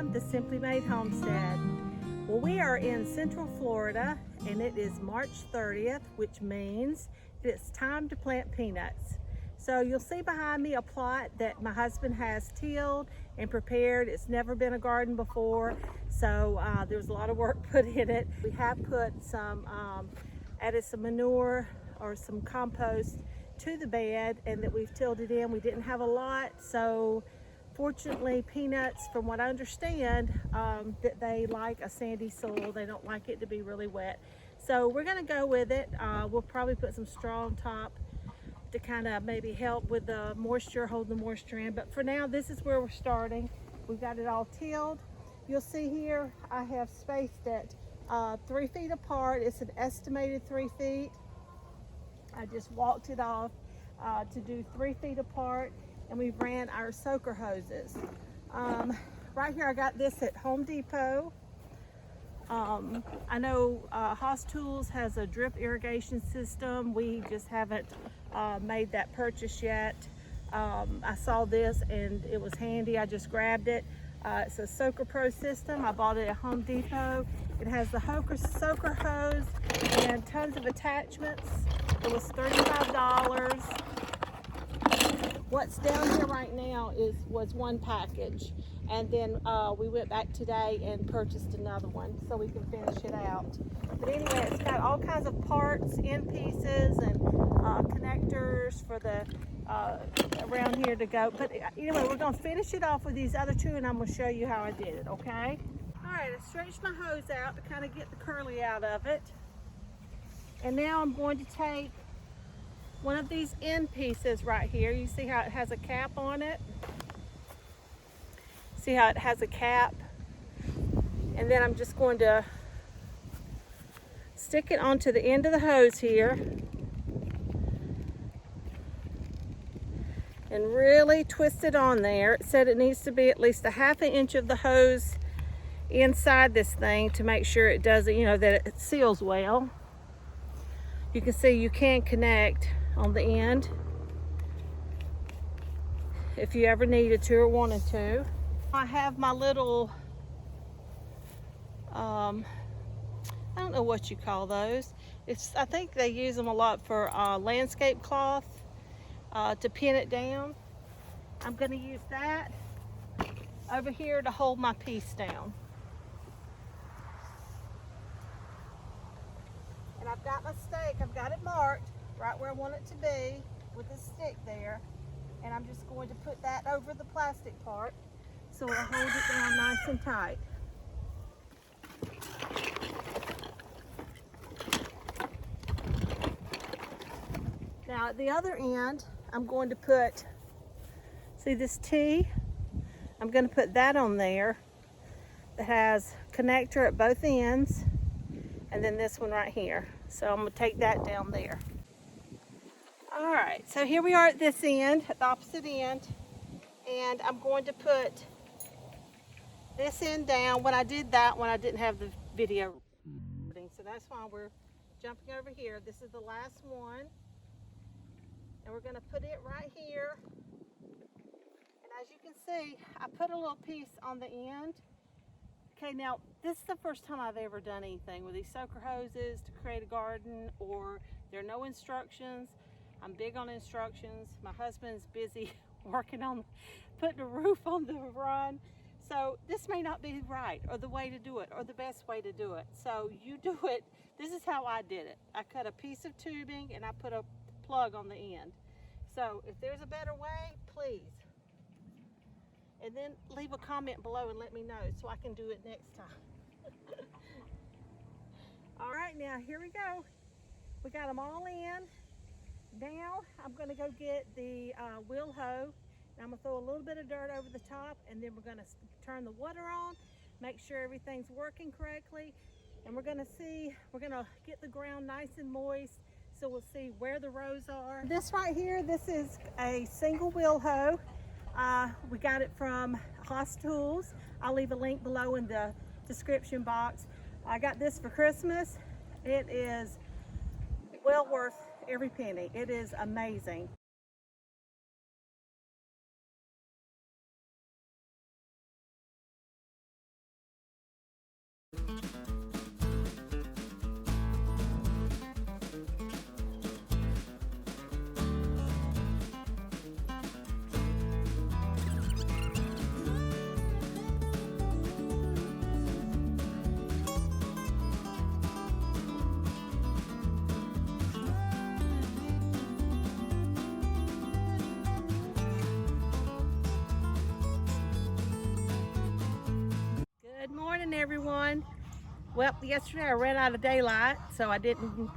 from the Simply Made Homestead. Well, we are in Central Florida and it is March 30th, which means it's time to plant peanuts. So you'll see behind me a plot that my husband has tilled and prepared. It's never been a garden before, so there's a lot of work put in it. We have put some, added some manure or some compost to the bed, and that we've tilled it in. We didn't have a lot, so fortunately peanuts, from what I understand, that they like a sandy soil. They don't like it to be really wet. So we're gonna go with it. We'll probably put some straw on top to kind of maybe help with the moisture, hold the moisture in. But for now, this is where we're starting. We've got it all tilled. You'll see here I have spaced it 3 feet apart. It's an estimated 3 feet. I just walked it off to do 3 feet apart, and we've ran our soaker hoses. Right here, I got this at Home Depot. I know Haas Tools has a drip irrigation system. We just haven't made that purchase yet. I saw this and it was handy. I just grabbed it. It's a Soaker Pro system. I bought it at Home Depot. It has the soaker hose and tons of attachments. It was $35. What's down here right now was one package, and then we went back today and purchased another one so we can finish it out. But anyway, it's got all kinds of parts, end pieces, and connectors for the around here to go. But anyway, we're going to finish it off with these other two, and I'm going to show you how I did it. Okay? All right, I stretched my hose out to kind of get the curly out of it, and now I'm going to take one of these end pieces right here. You see how it has a cap on it? See how it has a cap? And then I'm just going to stick it onto the end of the hose here and really twist it on there. It said it needs to be at least a ½ inch of the hose inside this thing to make sure it doesn't, that it seals well. You can see you can connect on the end if you ever needed to or wanted to. I have my little, I don't know what you call those. I think they use them a lot for landscape cloth to pin it down. I'm going to use that over here to hold my piece down. And I've got my stake, I've got it marked right where I want it to be with the stick there, and I'm just going to put that over the plastic part so it'll hold it down nice and tight. Now at the other end, I'm going to put, see this T? I'm going to put that on there that has connector at both ends, and then this one right here. So I'm going to take that down there. All right, so here we are at this end, at the opposite end, and I'm going to put this end down. When I did that one, I didn't have the video, so that's why we're jumping over here. This is the last one, and we're going to put it right here. And as you can see, I put a little piece on the end. Okay, now this is the first time I've ever done anything with these soaker hoses to create a garden, or there are no instructions. I'm big on instructions. My husband's busy working on putting a roof on the run. So this may not be right, or the way to do it, or the best way to do it. So you do it. This is how I did it. I cut a piece of tubing and I put a plug on the end. So if there's a better way, please. And then leave a comment below and let me know so I can do it next time. All right, now here we go. We got them all in. Now I'm going to go get the wheel hoe, and I'm going to throw a little bit of dirt over the top, and then we're going to turn the water on, make sure everything's working correctly, and we're going to get the ground nice and moist so we'll see where the rows are. This right here, this is a single wheel hoe. We got it from Haas Tools. I'll leave a link below in the description box. I got this for Christmas. It is well worth every penny. It is amazing. everyone. Well, yesterday I ran out of daylight, so I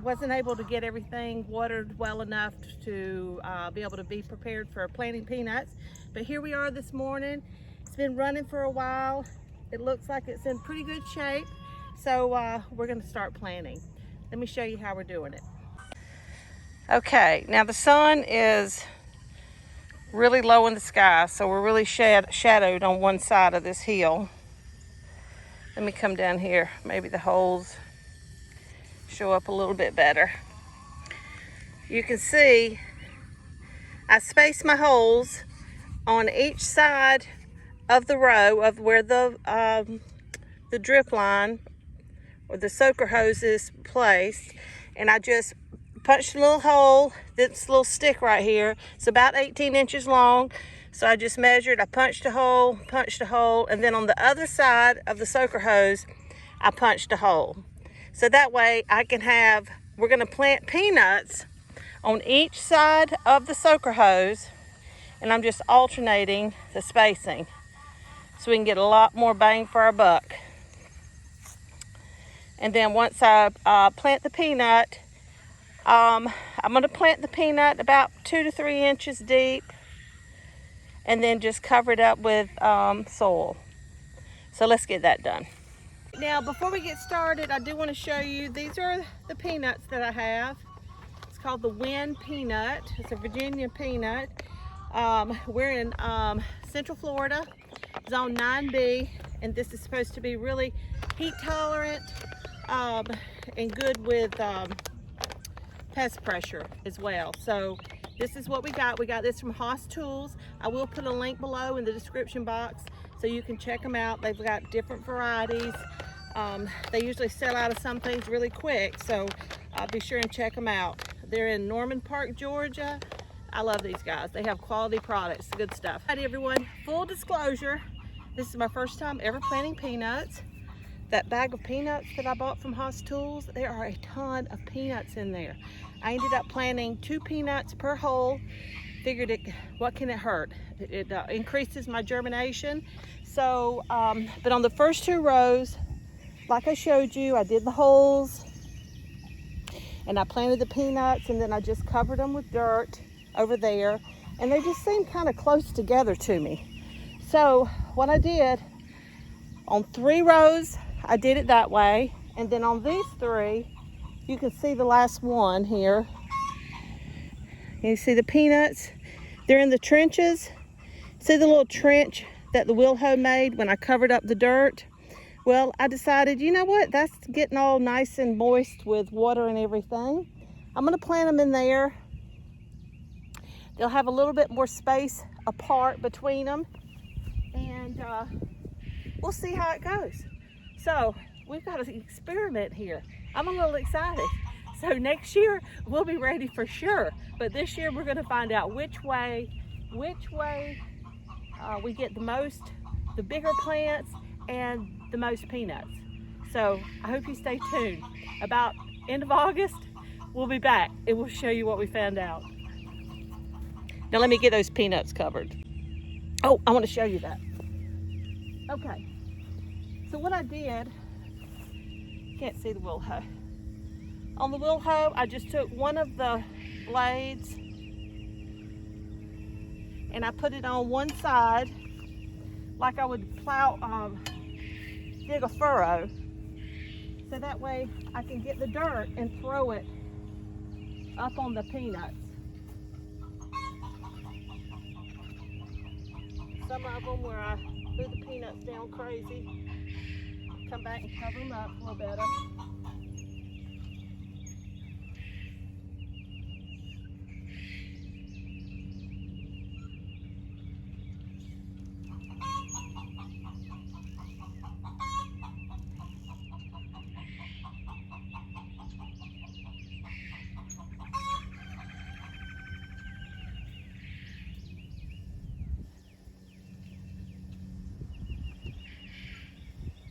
wasn't able to get everything watered well enough to be able to be prepared for planting peanuts. But here we are this morning. It's been running for a while. It looks like it's in pretty good shape, so we're going to start planting. Let me show you how we're doing it. Okay, now the sun is really low in the sky, so we're really shadowed on one side of this hill. Let me come down here. Maybe the holes show up a little bit better. You can see I spaced my holes on each side of the row of where the drip line or the soaker hose is placed, and I just punched a little hole. This little stick right here, it's about 18 inches long. So I just measured, I punched a hole, and then on the other side of the soaker hose, I punched a hole. So that way we're gonna plant peanuts on each side of the soaker hose, and I'm just alternating the spacing so we can get a lot more bang for our buck. And then once I plant the peanut, I'm gonna plant the peanut about 2 to 3 inches deep, and then just cover it up with soil. So let's get that done. Now, before we get started, I do want to show you, these are the peanuts that I have. It's called the Wind peanut. It's a Virginia peanut. We're in Central Florida, Zone 9B, and this is supposed to be really heat tolerant and good with pest pressure as well. So this is what we got. We got this from Haas Tools. I will put a link below in the description box so you can check them out. They've got different varieties. They usually sell out of some things really quick, so be sure and check them out. They're in Norman Park, Georgia. I love these guys. They have quality products, good stuff. All right, everyone, full disclosure, this is my first time ever planting peanuts. That bag of peanuts that I bought from Haas Tools, there are a ton of peanuts in there. I ended up planting 2 peanuts per hole. Figured what can it hurt? It increases my germination. So, but on the first 2 rows, like I showed you, I did the holes and I planted the peanuts, and then I just covered them with dirt over there, and they just seemed kind of close together to me. So what I did, on 3 rows, I did it that way, and then on these 3, you can see the last one here. You see the peanuts? They're in the trenches. See the little trench that the wheel hoe made when I covered up the dirt? Well, I decided, you know what? That's getting all nice and moist with water and everything. I'm gonna plant them in there. They'll have a little bit more space apart between them, and we'll see how it goes. So we've got an experiment here. I'm a little excited. So next year we'll be ready for sure. But this year we're going to find out which way we get the bigger plants and the most peanuts. So I hope you stay tuned. About end of August, we'll be back and we'll show you what we found out. Now let me get those peanuts covered. Oh, I want to show you that. Okay. So what I did, can't see the wheel hoe. On the wheel hoe, I just took one of the blades and I put it on one side like I would dig a furrow. So that way I can get the dirt and throw it up on the peanuts. Some of them where I threw the peanuts down crazy, come back and cover them up a little better.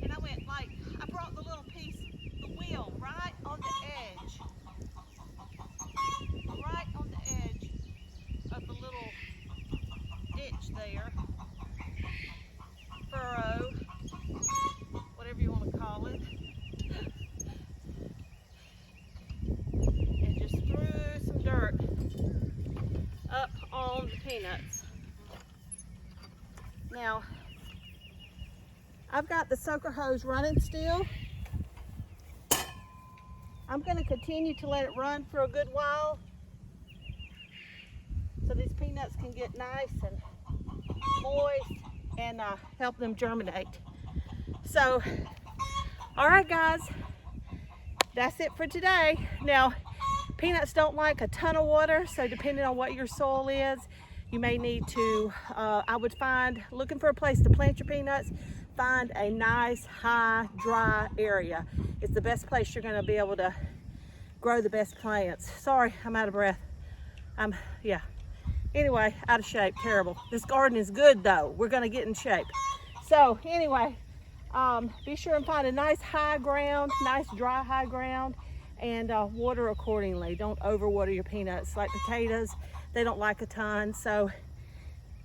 And I brought the little piece, the peanuts. Now, I've got the soaker hose running still. I'm going to continue to let it run for a good while so these peanuts can get nice and moist and help them germinate. So, all right guys, that's it for today. Now, peanuts don't like a ton of water, so depending on what your soil is, you may need to, I would find, looking for a place to plant your peanuts, find a nice, high, dry area. It's the best place you're gonna be able to grow the best plants. Sorry, I'm out of breath. Yeah. Anyway, out of shape, terrible. This garden is good though. We're gonna get in shape. So anyway, be sure and find a nice high ground, nice dry high ground, and water accordingly. Don't overwater your peanuts. Like potatoes, they don't like a ton. So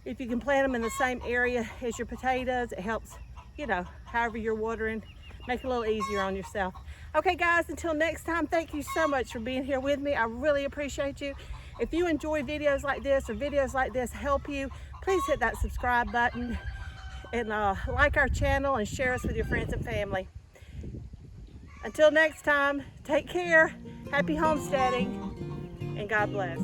if you can plant them in the same area as your potatoes, it helps, you know, however you're watering, make it a little easier on yourself. Okay guys, until next time, thank you so much for being here with me. I really appreciate you. If you enjoy videos like this or videos like this help you, please hit that subscribe button and like our channel and share us with your friends and family. Until next time, take care, happy homesteading, and God bless.